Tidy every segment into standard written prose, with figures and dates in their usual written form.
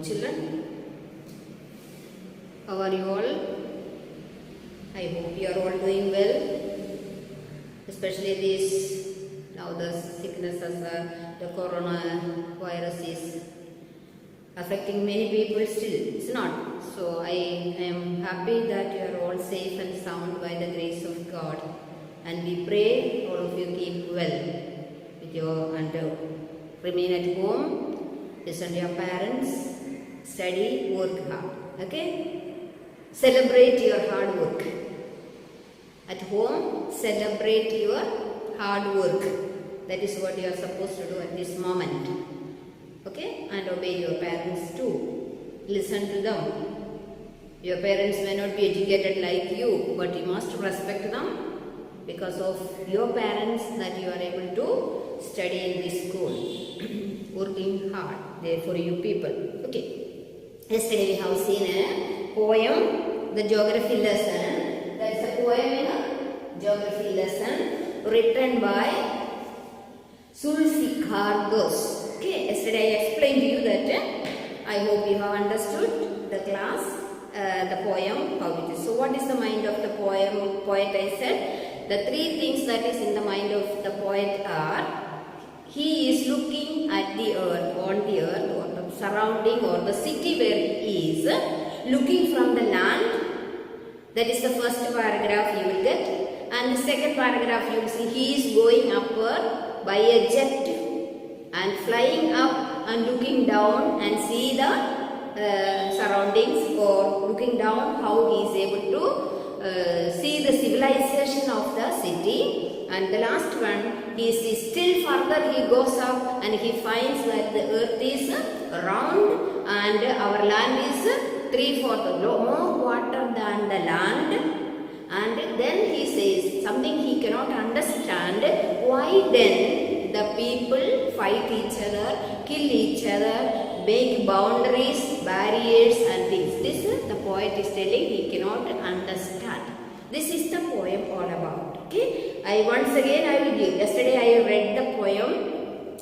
children. How are you all? I hope you are all doing well. Especially now the sicknesses, the coronavirus is affecting many people still. It's not. So I am happy that you are all safe and sound by the grace of God. And we pray all of you keep well and remain at home, listen to your parents, study, work hard. Okay? Celebrate your hard work. At home, celebrate your hard work. That is what you are supposed to do at this moment. Okay? And obey your parents too. Listen to them. Your parents may not be educated like you, but you must respect them because of your parents that you are able to study in this school. Working hard there for you people. Okay. Yesterday we have seen a poem, the geography lesson. That's a poem in a geography lesson written by Zulfikar Ghosh. Okay. Yesterday I explained to you that I hope you have understood the class, the poem, how it is. So what is the mind of the poet? I said the three things that is in the mind of the poet are: he is looking at the earth, on the earth or the surrounding or the city where he is, looking from the land. That is the first paragraph you will get. And the second paragraph you will see he is going upward by a jet and flying up and looking down and see the surroundings, or looking down how he is able to see the civilization of the city. And the last one, he sees still further, he goes up and he finds that the earth is round and our land is 3/4 more water than the land. And then he says something he cannot understand, why then the people fight each other, kill each other, make boundaries, barriers and things. This the poet is telling he cannot understand. This is the poem all about. Okay, once again I will give. Yesterday I read the poem,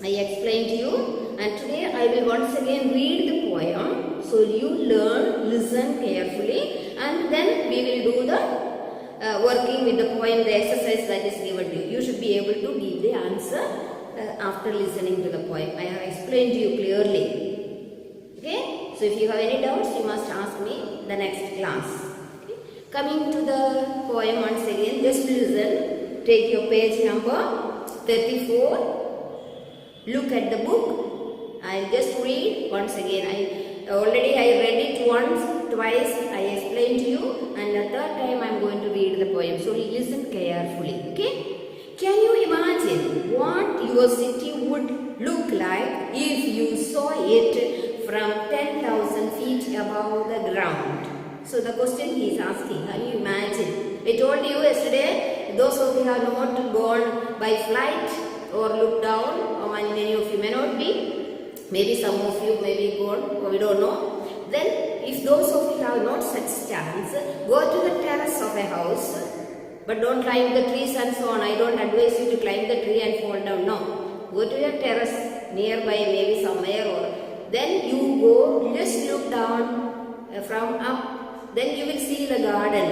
I explained to you, and today I will once again read the poem. So you learn, listen carefully, and then we will do the working with the poem, the exercise that is given to you. You should be able to give the answer after listening to the poem. I have explained to you clearly. Okay, so if you have any doubts, you must ask me the next class. Okay? Coming to the poem once again, just listen. Take your page number 34. Look at the book. I'll just read once again. I read it once, twice. I explained to you, and the third time I'm going to read the poem. So listen carefully. Okay? Can you imagine what your city would look like if you saw it from 10,000 feet above the ground? So the question he is asking, can you imagine? I told you yesterday, those of you have not gone by flight or looked down, or many of you may not be. Maybe some of you may be gone, or we don't know. Then if those of you have not such chance, go to the terrace of a house. But don't climb the trees and so on. I don't advise you to climb the tree and fall down. No. Go to your terrace nearby, maybe somewhere, or then you go, just look down from up. Then you will see the garden.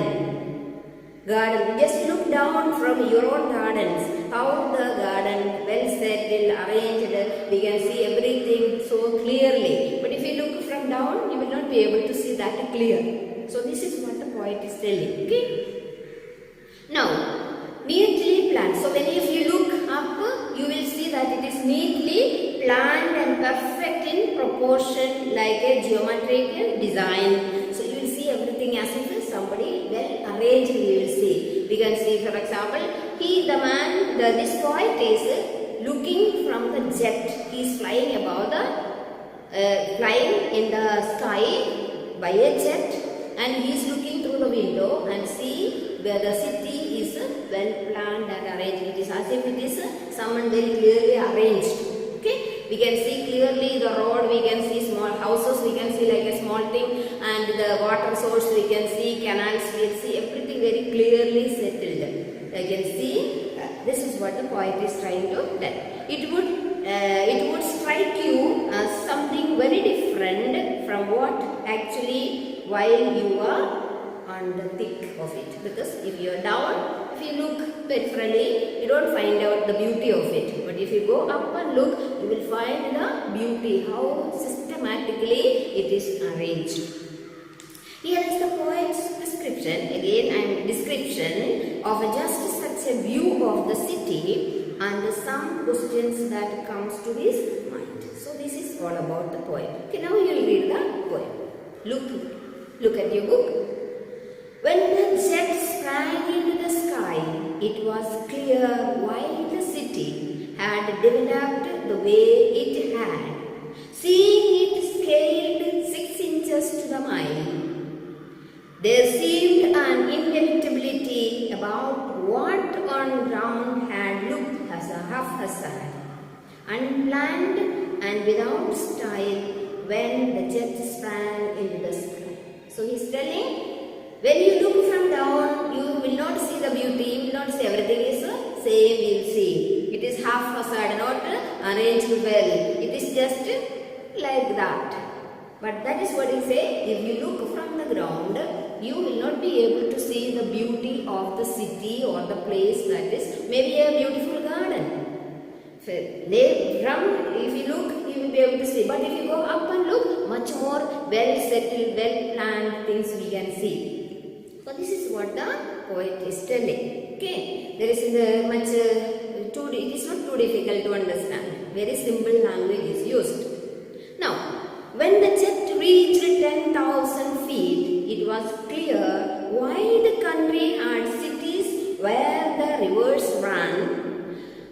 Just look down from your own gardens. How the garden, well settled, arranged. We can see everything so clearly. But if you look from down, you will not be able to see that clear. So this is what the poet is telling. Okay. Now, neatly planned. So when if you look up, you will see that it is neatly planned and perfect in proportion, like a geometrical design. So you will see everything as if somebody well arranged. You will see. We can see, for example, this poet is looking from the jet. He is flying above flying in the sky by a jet, and he is looking through the window and see where the city is well planned and arranged. It is as if it is someone very clearly arranged. Okay, we can see clearly the road, we can see small houses, we can see like a small thing, and the water source, we can see canals, we can see everything very clearly settled. You can see this is what the poet is trying to tell. It would strike you as something very different from what actually while you are on the thick of it. Because if you are down, if you look peripherally, you don't find out the beauty of it. But if you go up and look, you will find the beauty, how systematically it is arranged. Here is the poet's description, description of just such a view of the city and some questions that comes to his mind. So this is all about the poem. Okay, now you will read the poem. Look at your book. When the jet sprang into the sky, it was clear why the city had developed the way it had. Seeing it scaled 6 inches to the mile, there seemed an inevitability about what on ground had looked as a haphazard, unplanned and without style when the jet sprang into the sky. So he is telling, when you look from down, you will not see the beauty, you will not see everything is same, you will see. It is haphazard, not arranged well. It is just like that. But that is what he say, if you look from the ground, you will not be able to see the beauty of the city or the place that is maybe a beautiful garden. If you look, you will be able to see. But if you go up and look, much more well settled, well planned things we can see. So this is what the poet is telling. Okay, there is it is not too difficult to understand. Very simple language is used. Now, when the jet reached 10,000 feet, it was clear why the country had cities where the rivers ran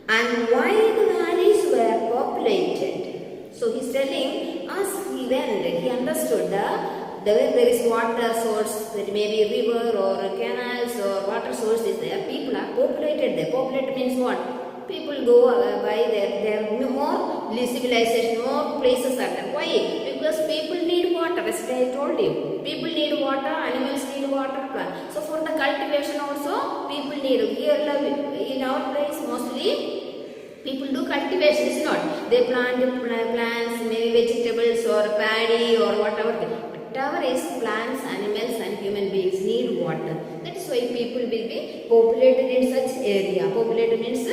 and why the valleys were populated. So he is telling us, he understood there is water source, that may be a river or canals or water source is there. People are populated there. Populated means what? People go by there are more civilization, more places are there. Why? Because people need water, as I told you. People need water, animals need water, plants. So for the cultivation also, people need. Here in our place mostly, people do cultivation, is not. They plant plants, maybe vegetables or paddy or whatever. Whatever is plants, animals and human beings need water. That is why people will be populated in such area. Populated means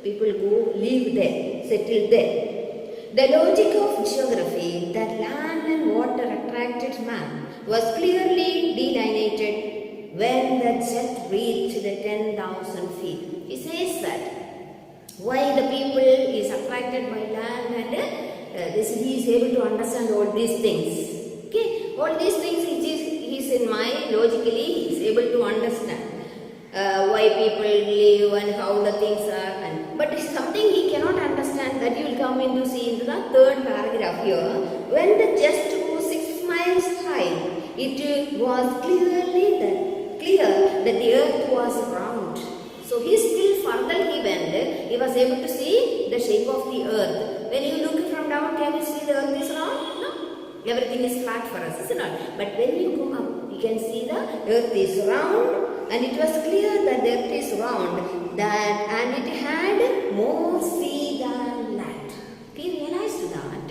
people go live there, settle there. The logic of geography that land and water attracted man was clearly delineated when the jet reached the 10,000 feet. He says that why the people is attracted by land and he is able to understand all these things. Okay, all these things he is in mind, logically he is able to understand why people live and how the things are. But it's something he cannot understand, that you will come in to see into the third paragraph here. When the jet was 6 miles high, it was clear that the earth was round. So he still further he went, he was able to see the shape of the earth. When you look from down, can you see the earth is round? Everything is flat for us, is it not? But when you go up, you can see the earth is round, and it was clear that the earth is round, and it had more sea than land. We realized that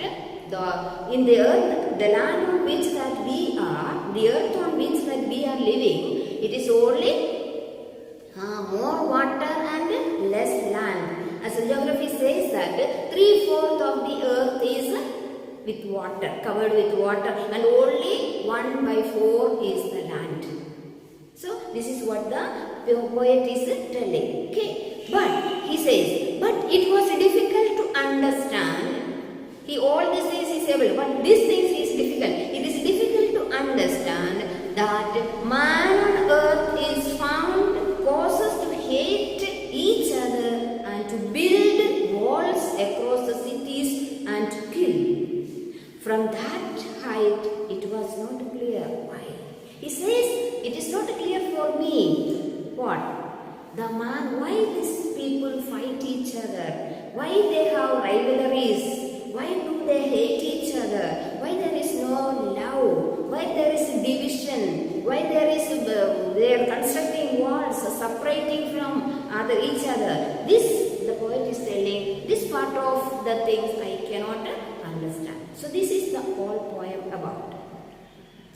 in the earth, the land on which that we are, the earth on which that we are living, it is only more water and less land. As the geography says that 3/4 of the earth is with water, covered with water, and only 1/4 is the land. So this is what the poet is telling. Okay, but he says, but it was difficult to understand. All these things is able, but these things is difficult. It is difficult to understand that man on earth is found causes to hate each other and to build walls across the cities and to kill. From that height, it was not clear why. He says, it is not clear for me. What? The man, why these people fight each other? Why they have rivalries? Why do they hate each other? Why there is no love? Why there is division? Why they are constructing walls, separating from each other? This, the poet is telling, this part of the things I cannot understand. So this is the whole poem about.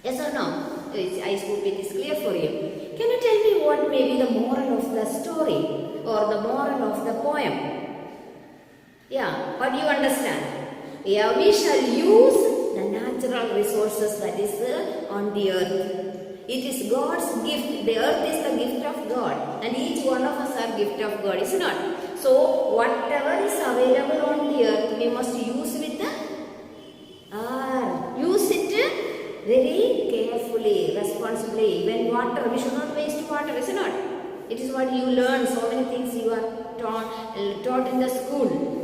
Yes or no? I hope it is clear for you. Can you tell me what may be the moral of the story or the moral of the poem? Yeah, what do you understand? Yeah, we shall use the natural resources that is on the earth. It is God's gift. The earth is the gift of God, and each one of us are gift of God, is it not? So whatever is available on the earth, we must use with the use it very carefully, responsibly. When water, we should not waste water, is it not? It is what you learn. So many things you are taught in the school.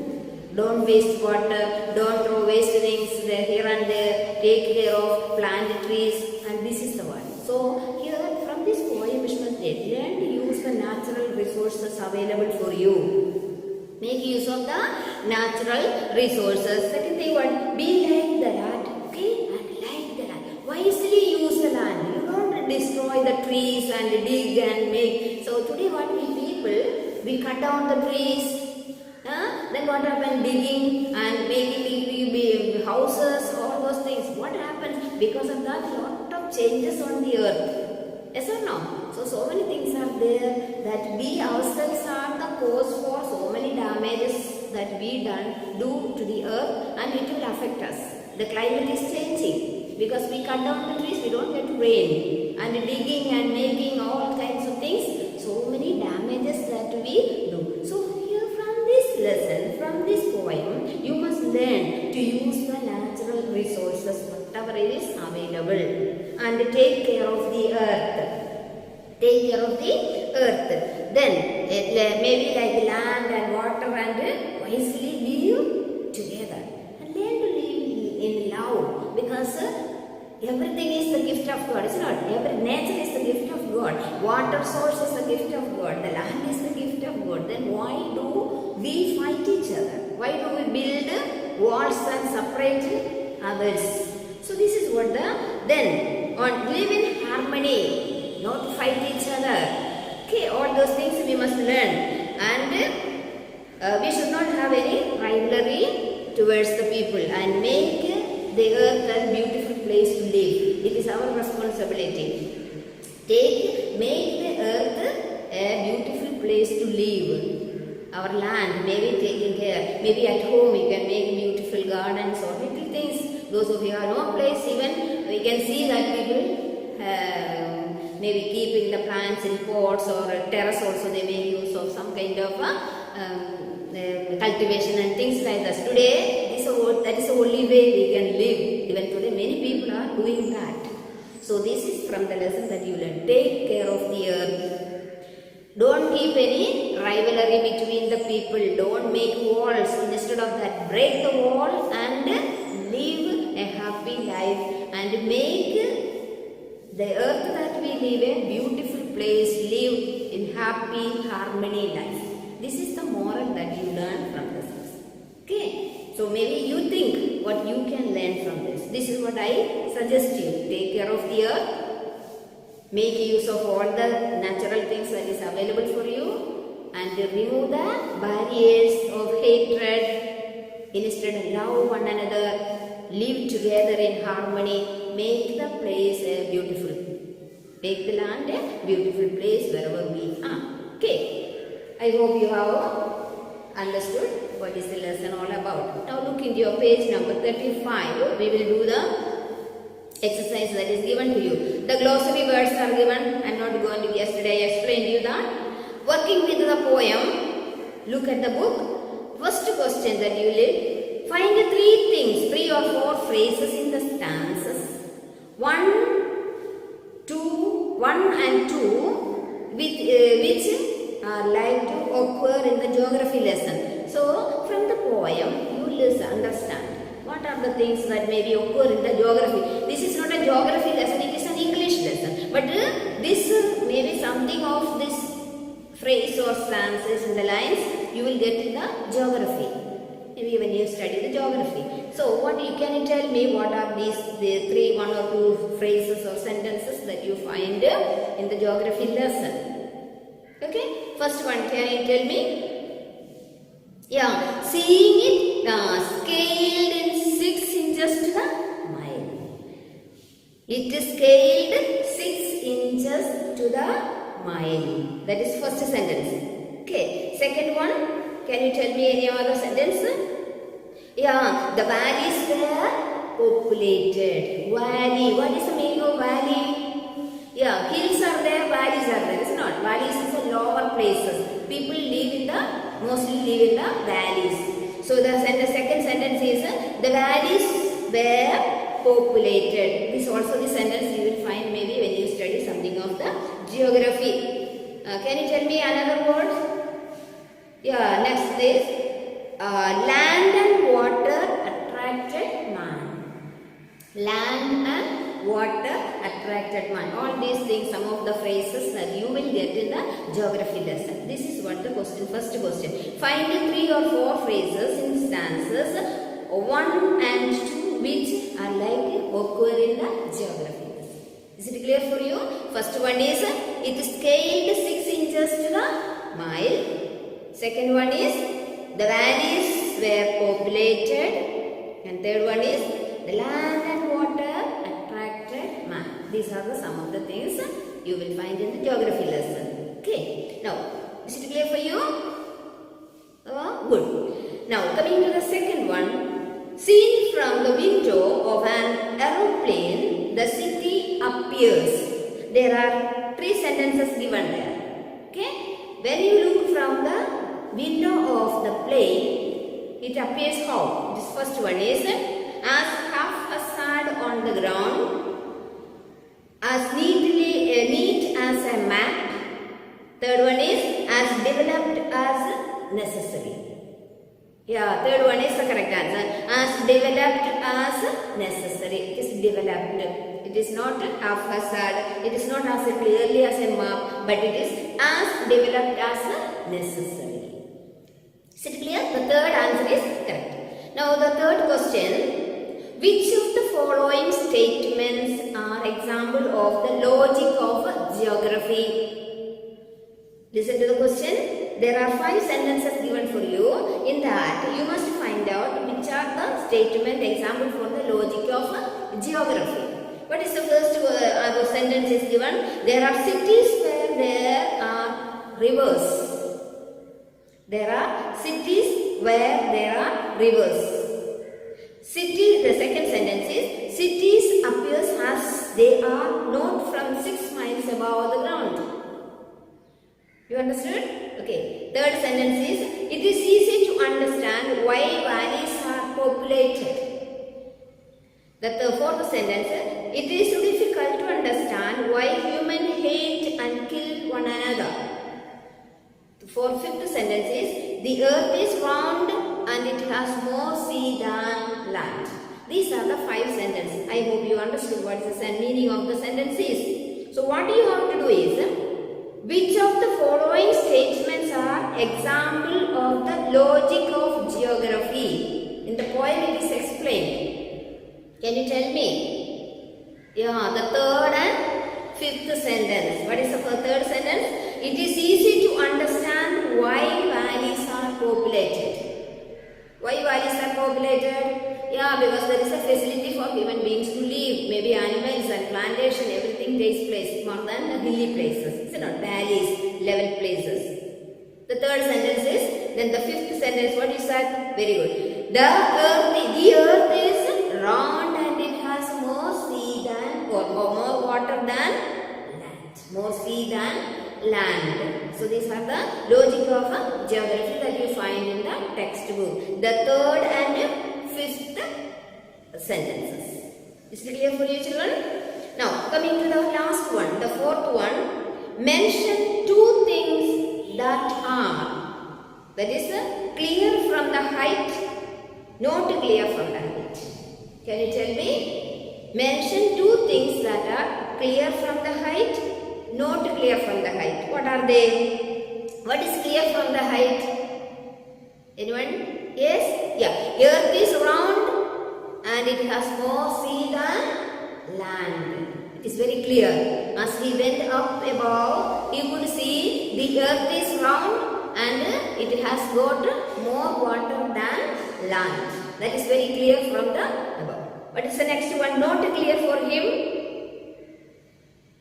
Don't waste water, don't throw waste things here and there, take care of plant trees, and this is the one. So here from this poem which was there, learn to use the natural resources available for you. Make use of the natural resources. Second thing, what? Be like the land, okay? And like the land. Wisely use the land. You don't destroy the trees and dig and make. So today what we people, we cut down the trees. Then what happens? Digging and making houses, all those things. What happens? Because of that, lot of changes on the earth. Yes or no? So many things are there that we ourselves are the cause for so many damages that we do to the earth, and it will affect us. The climate is changing because we cut down the trees, we don't get rain, and digging and making all kinds of things. So many damages that we do. So lesson from this poem, you must learn to use the natural resources whatever is available and take care of the earth. Take care of the earth. Then maybe like land and water, and wisely live together and learn to live in love, because everything is the gift of God. It's not. Every nature is the gift of God. Water source is the gift of God. The land is the gift of God. Then why do we fight each other? Why do we build walls and separate others? So this is what then on live in harmony, not fight each other. Okay, all those things we must learn, and we should not have any rivalry towards the people, and make the earth a beautiful place to live. It is our responsibility. Make the earth a beautiful place to live. Our land may be taken care. Maybe at home we can make beautiful gardens or little things. Those of you who have no place, even we can see that people maybe keeping the plants in pots or terrace also. They make use of some kind of cultivation and things like that. Today, that is the only way we can live. Even today, many people are doing that. So this is from the lesson that you learn. Take care of the earth. Don't keep any rivalry between the people. Don't make walls. Instead of that, break the wall and live a happy life, and make the earth that we live a beautiful place. Live in happy, harmony life. This is the moral that you learn from this. Okay. So maybe you think what you can learn from this. This is what I suggest you. Take care of the earth. Make use of all the natural things that is available for you, and remove the barriers of hatred. Instead, love one another, live together in harmony, make the place beautiful. Make the land a beautiful place wherever we are. Okay, I hope you have understood what is the lesson all about. Now look into your page number 35. We will do the exercise that is given to you. The glossary words are given. I am not going to, yesterday I explained you that. Working with the poem, look at the book. First question that you will find 3 or 4 phrases in the stanzas. 1 and 2 which are like to occur in the geography lesson. So from the poem you will understand what are the things that may be occur in the geography. This is not a geography lesson, it is an English lesson. But this may be something of this phrase or stanzas in the lines you will get in the geography. Maybe when you study the geography. So can you tell me what are the 1 or 2 phrases or sentences that you find in the geography lesson? Okay, first one, can you tell me? Yeah, seeing it scaled in 6 inches to the mile. It is scaled 6 inches to the mile. That is first sentence. Okay. Second one. Can you tell me any other sentence? Yeah. The valleys were populated. Valley. What is the meaning of valley? Yeah. Hills are there. Valleys are there. It's not. Valleys is the lower places. People mostly live in the valleys. So the second sentence is the valleys were populated. This also the sentence you will find maybe when you study something of the geography. Can you tell me another word? Yeah, next is land and water attracted man. Land and water attracted man. All these things, some of the phrases that you will get in the geography lesson. This is what the question, first question. Find 3 or 4 phrases in stanzas 1 and 2 which are likely to occur in the geography lesson. Is it clear for you? First one is, it is scaled 6 inches to the mile. Second one is, the valleys were populated. And third one is, the land and water attracted man. These are the some of the things you will find in the geography lesson. Okay. Now, is it clear for you? Good. Now, coming to the second one. Seen from the window of an aeroplane, the city appears. There are 3 sentences given there. Okay. When you look from the window of the plane, it appears how? This first one is as half facade on the ground, as neat as a map. Third one is as developed as necessary. Yeah, third one is the correct answer. As developed as necessary. It is developed. It is not half facade. It is not as clearly as a map, but it is as developed as necessary. Is it clear? The third answer is correct. Now the third question. Which of the following statements are example of the logic of geography? Listen to the question. There are 5 sentences given for you. In that, you must find out which are the statement example for the logic of geography. What is the first sentence is given? There are cities where there are rivers. There are cities where there are rivers. City, the second sentence is, cities appears as they are not from 6 miles above the ground. You understood? Okay. Third sentence is, it is easy to understand why valleys are populated. The fourth sentence, it is difficult to understand why humans hate and kill one another. For fifth sentence is, the earth is round and it has more sea than land. These are the 5 sentences. I hope you understood what is the meaning of the sentences. So what you have to do is, which of the following statements are example of the logic of geography? In the poem it is explained. Can you tell me? Yeah, the third and fifth sentence. What is the third sentence? It is easy to understand why valleys are populated. Why valleys are populated? Yeah, because there is a facility for human beings to live. Maybe animals and plantation, everything takes place more than the hilly places. It's not valleys, level places. The third sentence is, then the fifth sentence, what is that? Very good. The earth is round and it has more sea than, or more water than land. More sea than land. So these are the logic of geography that you find in the textbook. The third and fifth sentences. Is it clear for you, children? Now coming to the last one, the fourth one. Mention 2 things that are, that is clear from the height, not clear from the height. Can you tell me? Mention 2 things that are clear from the height, not clear from the height. What are they? What is clear from the height? Anyone? Yes? Yeah. Earth is round and it has more sea than land. It is very clear. As he went up above, he could see the earth is round and it has got more water than land. That is very clear from the above. What is the next one? Not clear for him?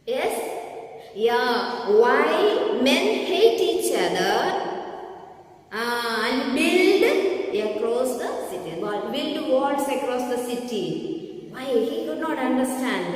Yes? Yeah. Why men hate each other and build across the city. Build walls across the city. Why? He could not understand.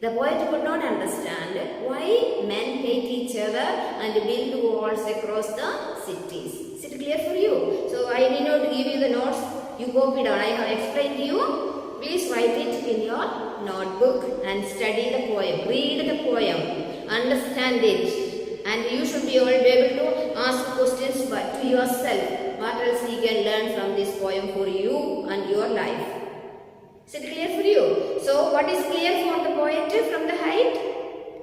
The poet could not understand why men hate each other and build walls across the cities. Is it clear for you? So I need not give you the notes. You copy down. I have explained to you. Please write it in your notebook and study the poem. Read the poem. Understand it. And you should be able to ask questions to yourself. What else you can learn from this poem for you and your life. Is it clear for you? So what is clear for the poet from the height?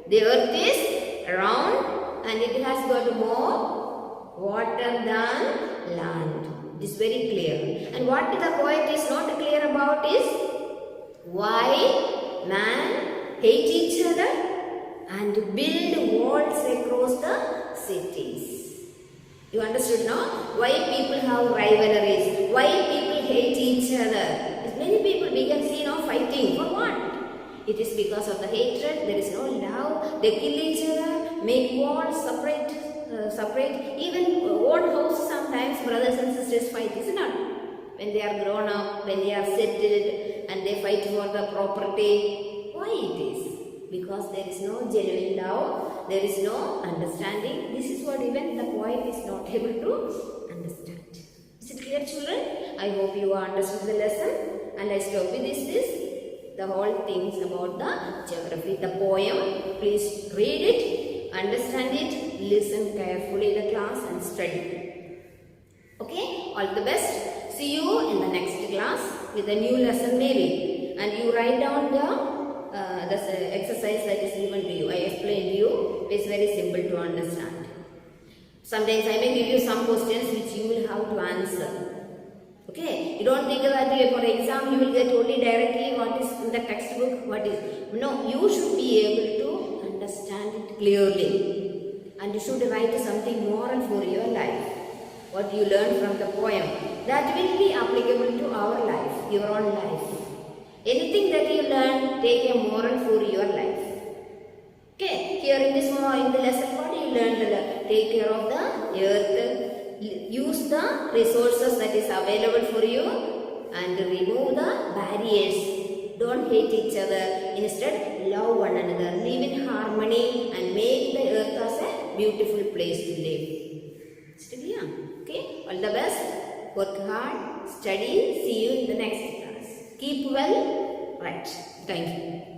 The earth is round and it has got more water than land. It is very clear. And what the poet is not clear about is why man hate each other and build walls across the cities. You understood now? Why people have rivalries? Why people hate each other? Many people we can see now fighting. For what? It is because of the hatred. There is no love. They kill each other, make walls, separate. Even own house sometimes brothers and sisters fight, is it not? When they are grown up, when they are settled and they fight for the property. Why it is? Because there is no genuine love. There is no understanding. This is what even the poet is not able to understand. Is it clear, children? I hope you understood the lesson. And I stop with this, the whole things about the geography, the poem. Please read it, understand it, listen carefully in the class and study. Okay, all the best. See you in the next class with a new lesson maybe. And you write down the exercise that is given to you. I explained to you. It is very simple to understand. Sometimes I may give you some questions which you will have to answer. Okay, you don't think that for exam you will get only directly what is in the textbook, what is. No, you should be able to understand it clearly. And you should write something moral for your life. What you learn from the poem. That will be applicable to our life, your own life. Anything that you learn, take a moral for your life. Okay, here in this in the lesson what you learned, take care of the earth. Use the resources that is available for you and remove the barriers. Don't hate each other. Instead, love one another. Live in harmony and make the earth as a beautiful place to live. Still, okay? All the best. Work hard. Study. See you in the next class. Keep well. Right. Thank you.